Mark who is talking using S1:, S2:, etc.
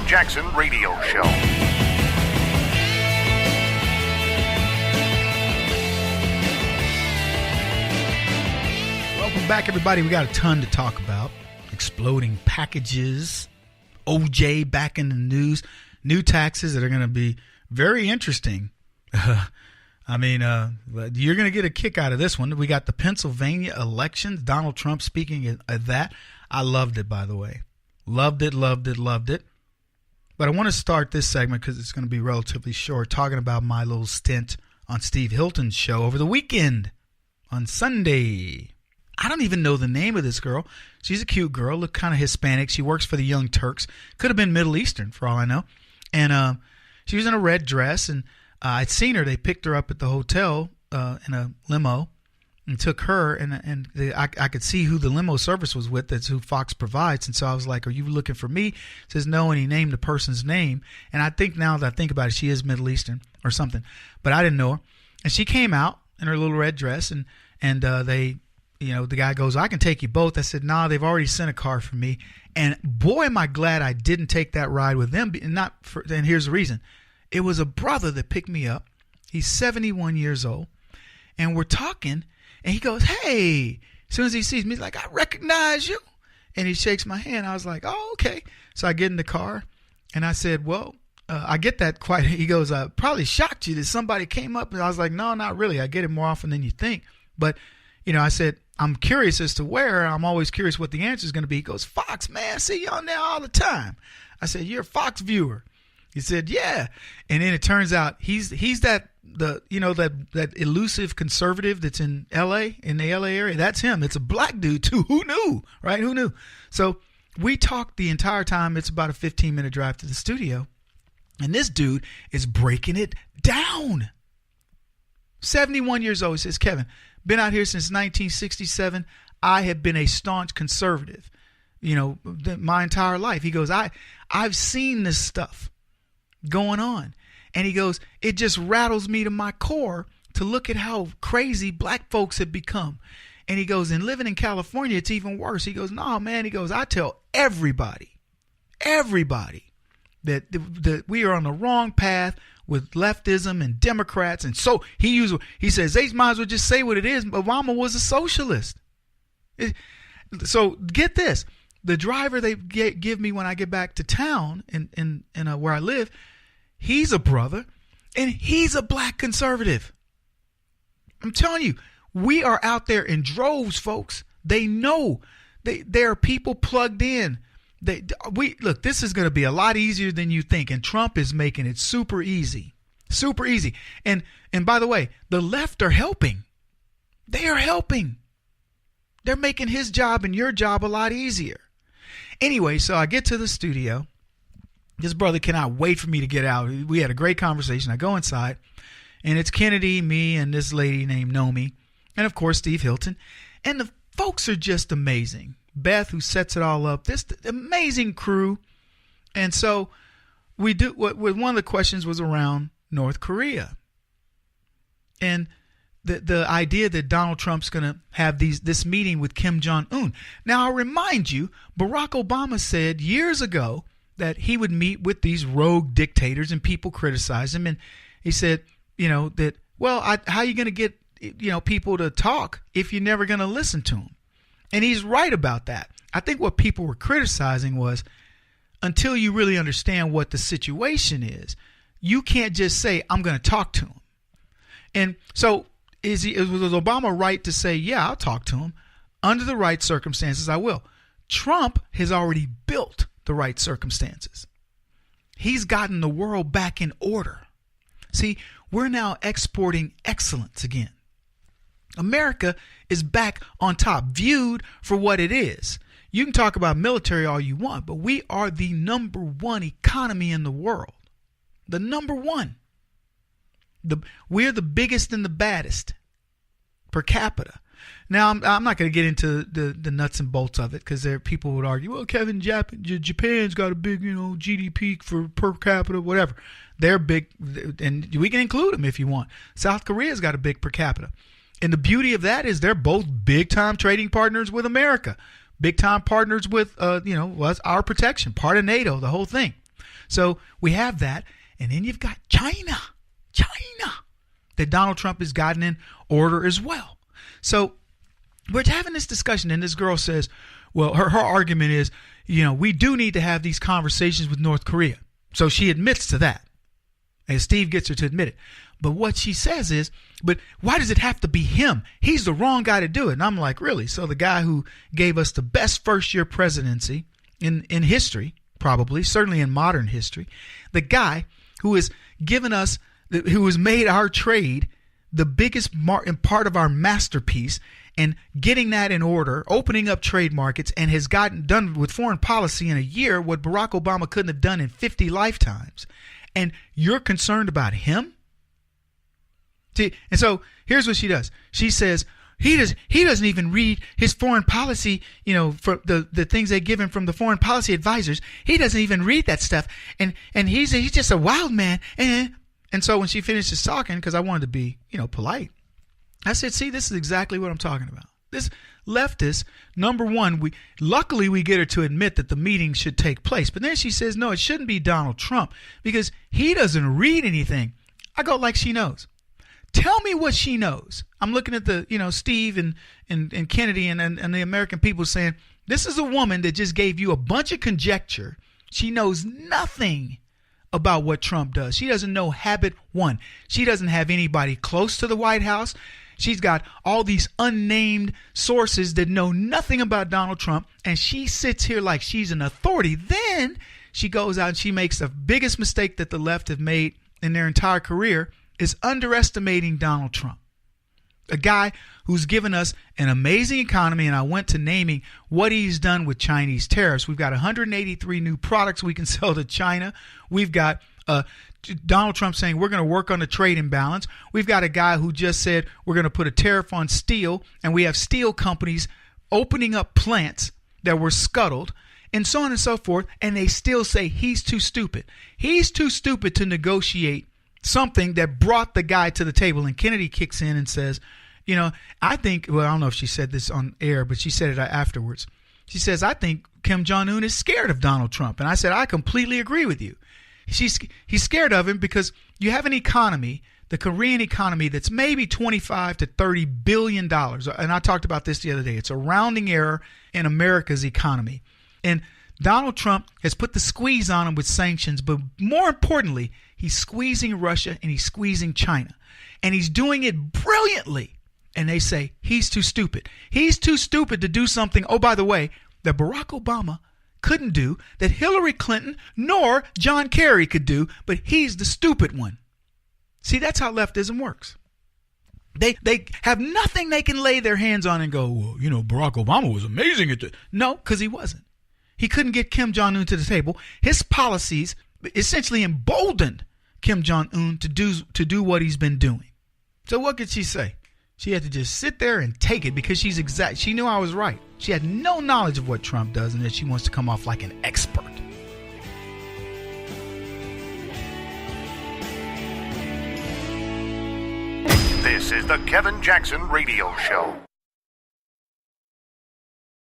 S1: Jackson Radio Show.
S2: Welcome back, everybody. We got a ton to talk about. Exploding packages, OJ back in the news, new taxes that are going to be very interesting. I mean, you're going to get a kick out of this one. We got the Pennsylvania elections, Donald Trump speaking of that. I loved it, by the way. Loved it. But I want to start this segment because it's going to be relatively short, talking about my little stint on Steve Hilton's show over the weekend on Sunday. I don't even know the name of this girl. She's a cute girl, look kind of Hispanic. She works for the Young Turks. Could have been Middle Eastern for all I know. And she was in a red dress, and I'd seen her. They picked her up at the hotel in a limo and took her, and I could see who the limo service was with. That's who Fox provides. And so I was like, "Are you looking for me?" He says, "No," and he named the person's name. And I think now that I think about it, she is Middle Eastern or something. But I didn't know her. And she came out in her little red dress, and they, you know, the guy goes, "I can take you both." I said, "Nah, they've already sent a car for me." And boy, am I glad I didn't take that ride with them. And here's the reason. It was a brother that picked me up. He's 71 years old. And we're talking, and he goes, "Hey." As soon as he sees me, he's like, "I recognize you." And he shakes my hand. I was like, "Oh, okay." So I get in the car, and I said, "Well, I get that quite." He goes, "Probably shocked you that somebody came up." And I was like, "No, not really. I get it more often than you think." But, you know, I said, "I'm curious as to where. I'm always curious what the answer is going to be." He goes, "Fox, man, I see you on there all the time." I said, "You're a Fox viewer." He said, "Yeah." And then it turns out he's that elusive conservative that's in LA, in the LA area. That's him. It's a black dude too. Who knew, right? Who knew? So we talked the entire time. It's about a 15-minute drive to the studio. And this dude is breaking it down. 71 years old. He says, "Kevin, been out here since 1967. I have been a staunch conservative, you know, my entire life." He goes, I've seen this stuff going on. And he goes, "It just rattles me to my core to look at how crazy black folks have become." And he goes, "And living in California, it's even worse." He goes, "No, man." He goes, "I tell everybody that we are on the wrong path with leftism and Democrats." And so he says, "They might as well just say what it is. Obama was a socialist." So get this. The driver they give me when I get back to town in where I live, he's a brother, and he's a black conservative. I'm telling you, we are out there in droves, folks. They know. There are people plugged in. Look, this is going to be a lot easier than you think, and Trump is making it super easy. Super easy. And by the way, the left are helping. They are helping. They're making his job and your job a lot easier. Anyway, so I get to the studio. This brother cannot wait for me to get out. We had a great conversation. I go inside, and it's Kennedy, me, and this lady named Nomi, and of course Steve Hilton. And the folks are just amazing. Beth, who sets it all up, this amazing crew. And so one of the questions was around North Korea. And the idea that Donald Trump's going to have this meeting with Kim Jong-un. Now, I'll remind you, Barack Obama said years ago that he would meet with these rogue dictators, and people criticize him. And he said, you know, that, well, how are you going to get, you know, people to talk if you're never going to listen to them? And he's right about that. I think what people were criticizing was, until you really understand what the situation is, you can't just say, "I'm going to talk to him." And so was Obama right to say, "Yeah, I'll talk to him. Under the right circumstances, I will"? Trump has already built the right circumstances. He's gotten the world back in order. See, we're now exporting excellence again. America is back on top, viewed for what it is. You can talk about military all you want, but we are the number one economy in the world. The number one. We're the biggest and the baddest per capita. Now, I'm not going to get into the nuts and bolts of it, because people would argue, "Well, Kevin, Japan's got a big, you know, GDP for per capita, whatever." They're big, and we can include them if you want. South Korea's got a big per capita. And the beauty of that is they're both big-time trading partners with America, big-time partners with, our protection, part of NATO, the whole thing. So we have that. And then you've got China, that Donald Trump has gotten in order as well. So we're having this discussion, and this girl says, well, her argument is, we do need to have these conversations with North Korea. So she admits to that. And Steve gets her to admit it. But what she says is, but why does it have to be him? He's the wrong guy to do it. And I'm like, really? So the guy who gave us the best first-year presidency in history, probably, certainly in modern history, the guy who has given us, who has made our trade the biggest part of our masterpiece, and getting that in order, opening up trade markets, and has done with foreign policy in a year what Barack Obama couldn't have done in 50 lifetimes. And you're concerned about him? See, and so here's what she does. She says he doesn't even read his foreign policy, for the things they give him from the foreign policy advisors. He doesn't even read that stuff. And he's just a wild man. And so when she finishes talking, because I wanted to be, polite, I said, see, this is exactly what I'm talking about. This leftist, number one, luckily we get her to admit that the meeting should take place. But then she says, no, it shouldn't be Donald Trump because he doesn't read anything. I go, like she knows. Tell me what she knows. I'm looking at the, Steve and Kennedy and the American people saying, this is a woman that just gave you a bunch of conjecture. She knows nothing about what Trump does. She doesn't know habit one. She doesn't have anybody close to the White House. She's got all these unnamed sources that know nothing about Donald Trump, and she sits here like she's an authority. Then she goes out and she makes the biggest mistake that the left have made in their entire career, is underestimating Donald Trump, a guy who's given us an amazing economy. And I went to naming what he's done with Chinese tariffs. We've got 183 new products we can sell to China. We've got Donald Trump saying we're going to work on the trade imbalance. We've got a guy who just said we're going to put a tariff on steel, and we have steel companies opening up plants that were scuttled, and so on and so forth, and they still say he's too stupid. He's too stupid to negotiate something that brought the guy to the table. And Kennedy kicks in and says, I think, well, I don't know if she said this on air, but she said it afterwards. She says, I think Kim Jong-un is scared of Donald Trump. And I said, I completely agree with you. He's scared of him because you have an economy, the Korean economy, that's maybe $25 to $30 billion. And I talked about this the other day. It's a rounding error in America's economy. And Donald Trump has put the squeeze on him with sanctions, but more importantly, he's squeezing Russia and he's squeezing China. And he's doing it brilliantly. And they say he's too stupid. He's too stupid to do something, oh, by the way, that Barack Obama couldn't do, that Hillary Clinton nor John Kerry could do, but he's the stupid one. See, that's how leftism works. They have nothing they can lay their hands on and go, well, Barack Obama was amazing at this. No, because he wasn't. He couldn't get Kim Jong-un to the table. His policies essentially emboldened Kim Jong-un to do what he's been doing. So what could she say? She had to just sit there and take it because she knew I was right. She had no knowledge of what Trump does, and that she wants to come off like an expert.
S1: This is the Kevin Jackson Radio Show.